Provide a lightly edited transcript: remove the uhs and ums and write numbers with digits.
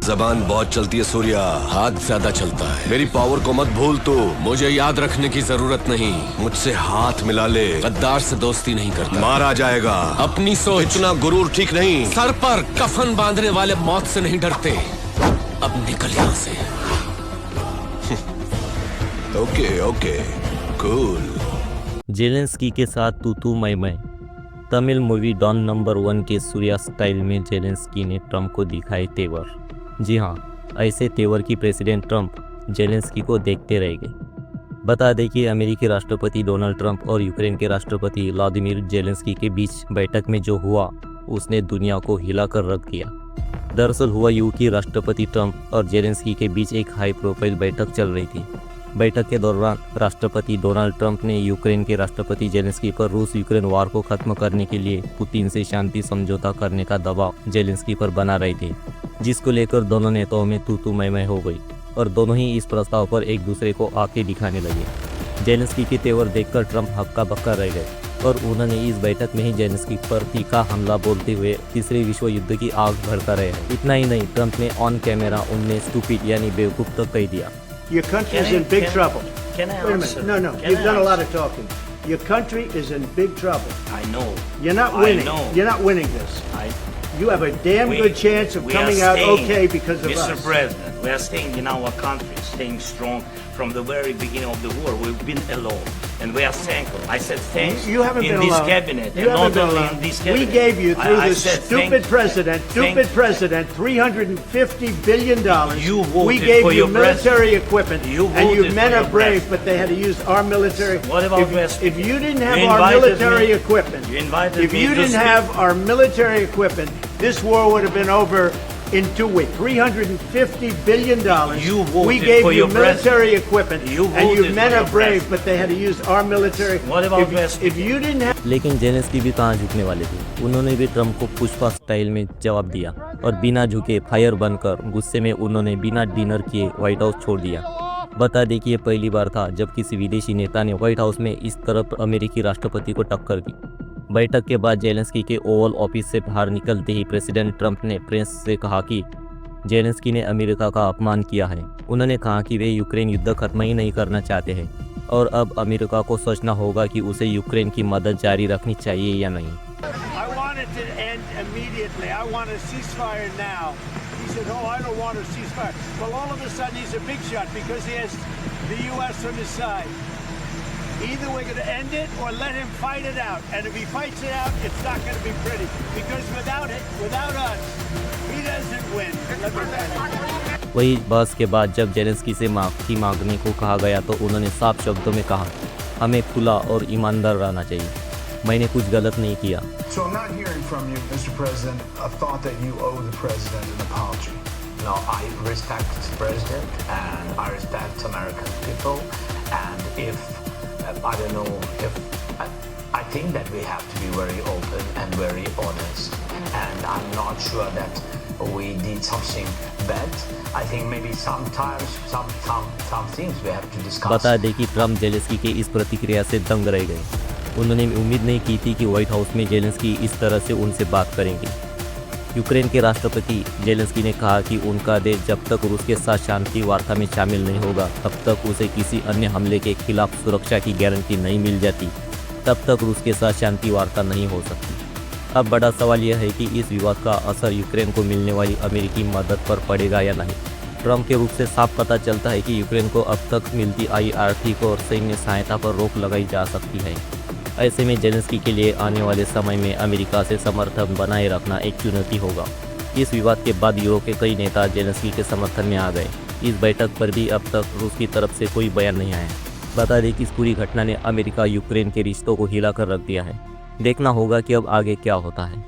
जबान बहुत चलती है सूर्या, हाथ ज्यादा चलता है। मेरी पावर को मत भूल तू। मुझे याद रखने की जरूरत नहीं। मुझसे हाथ मिला ले, गद्दार से दोस्ती नहीं करता। मारा जाएगा। अपनी सोच, इतना गुरूर ठीक नहीं। सर पर कफन बांधने वाले मौत से नहीं डरते। अब निकल यहाँ से। Okay okay cool. जेलेंस्की के साथ तू तू मैं तमिल मूवी डॉन नंबर 1 के सूर्या स्टाइल में जेलेंस्की ने ट्रंप को दिखाए तेवर। जी हाँ, ऐसे तेवर की प्रेसिडेंट ट्रंप जेलेंस्की को देखते रह गए। बता दें कि अमेरिकी राष्ट्रपति डोनाल्ड ट्रंप और यूक्रेन के राष्ट्रपति व्लादिमीर जेलेंस्की के बीच बैठक में जो हुआ उसने दुनिया को हिलाकर रख दिया। दरअसल हुआ यूं कि राष्ट्रपति ट्रंप और जेलेंस्की के बीच एक हाई प्रोफाइल बैठक चल रही थी। बैठक के दौरान राष्ट्रपति डोनाल्ड ट्रंप ने यूक्रेन के राष्ट्रपति जेलेंस्की पर रूस यूक्रेन वार को खत्म करने के लिए पुतिन से शांति समझौता करने का दबाव जेलेंस्की पर बना रहे थे, जिसको लेकर दोनों नेताओं में तू मैं हो गई और दोनों ही इस प्रस्ताव पर एक दूसरे को आंखें दिखाने लगे। जेलेंस्की के तेवर देखकर ट्रंप हक्का बक्का रह गए और उन्होंने इस बैठक में ही जेलेंस्की पर तीखा हमला बोलते हुए तीसरे विश्व युद्ध की आग भड़का रहे हैं। इतना ही नहीं, ट्रंप ने ऑन कैमरा उन्हें स्टूपिड यानी बेवकूफ तक कह दिया। Your country is in big trouble. Can I Wait a answer? minute. No. You've done a lot of talking. Your country is in big trouble. I know. You're not I winning. know. You're not winning this. I, You have a damn we- good chance of we are coming out staying, okay because of Mr. us. President, we are staying in our country, staying strong from the very beginning of the war. We've been alone, and we are thankful. I said thanks You haven't in been this alone. cabinet, You and haven't not been only alone. in this We cabinet. gave you through I this said stupid president, $350 billion. You voted we gave for you your military equipment, You and you voted men for are your brave, president. but they had to use our military. What about if, West? if you didn't have You our invited military me. equipment, You invited if me you to didn't speak. have our military equipment, this war would have been over in 2 weeks. $350 billion. You voted we gave for you your military equipment, You and you voted men for are your brave, president. but they had to use our military. What about West? If you didn't have लेकिन Zelensky भी कहाँ झुकने वाले थे। उन्होंने भी Trump को Pushpa style में जवाब दिया और बिना झुके फायर बनकर गुस्से में उन्होंने बिना डिनर किए व्हाइट हाउस छोड़ दिया। बता दें कि ये पहली बार था जब किसी विदेशी नेता ने व्हाइट हाउस में इस तरह अमेरिकी राष्ट्रपति को टक्कर दी। बैठक के बाद जेलेंस्की के ओवल ऑफिस से बाहर निकलते ही प्रेसिडेंट ट्रंप ने प्रेस से कहा कि जेलेंस्की ने अमेरिका का अपमान किया है। उन्होंने कहा कि वे यूक्रेन युद्ध खत्म ही नहीं करना चाहते हैं और अब अमेरिका को सोचना होगा कि उसे यूक्रेन की मदद जारी रखनी चाहिए या नहीं। I want it to end immediately. I want a ceasefire now. He said, "Oh, I don't want a ceasefire." Well, all of a sudden he's a big shot because he has the U.S. on his side. Either we're going to end it or let him fight it out. And if he fights it out, it's not going to be pretty because without us, he doesn't win. Let me tell you. वही बहस के बाद जब Zelensky से माफ़ी मांगने को कहा गया तो उन्होंने साफ शब्दों में कहा, हमें खुला और ईमानदार रहना चाहिए, मैंने कुछ गलत नहीं किया। So I'm not hearing from you, Mr. President, a thought that you owe the president an apology. No, I respect the president and I respect American people. And if I don't know if I think that we have to be very open and very honest. And I'm not sure that we did something bad. I think maybe sometimes some things we have to discuss. बता दें कि Trump Zelensky के इस प्रतिक्रिया से दंग रह गए। उन्होंने उम्मीद नहीं की थी कि व्हाइट हाउस में जेलेंस्की इस तरह से उनसे बात करेंगे। यूक्रेन के राष्ट्रपति जेलेंस्की ने कहा कि उनका देश जब तक रूस के साथ शांति वार्ता में शामिल नहीं होगा तब तक उसे किसी अन्य हमले के खिलाफ सुरक्षा की गारंटी नहीं मिल जाती, तब तक रूस के साथ शांति वार्ता नहीं हो सकती। अब बड़ा सवाल यह है कि इस विवाद का असर यूक्रेन को मिलने वाली अमेरिकी मदद पर पड़ेगा या नहीं। ट्रंप के रूप से साफ पता चलता है कि यूक्रेन को अब तक मिलती आई आर्थिक और सैन्य सहायता पर रोक लगाई जा सकती है। ऐसे में जेलेंस्की के लिए आने वाले समय में अमेरिका से समर्थन बनाए रखना एक चुनौती होगा। इस विवाद के बाद यूरोप के कई नेता जेलेंस्की के समर्थन में आ गए। इस बैठक पर भी अब तक रूस की तरफ से कोई बयान नहीं आया। बता दें कि इस पूरी घटना ने अमेरिका यूक्रेन के रिश्तों को हिला कर रख दिया है। देखना होगा कि अब आगे क्या होता है।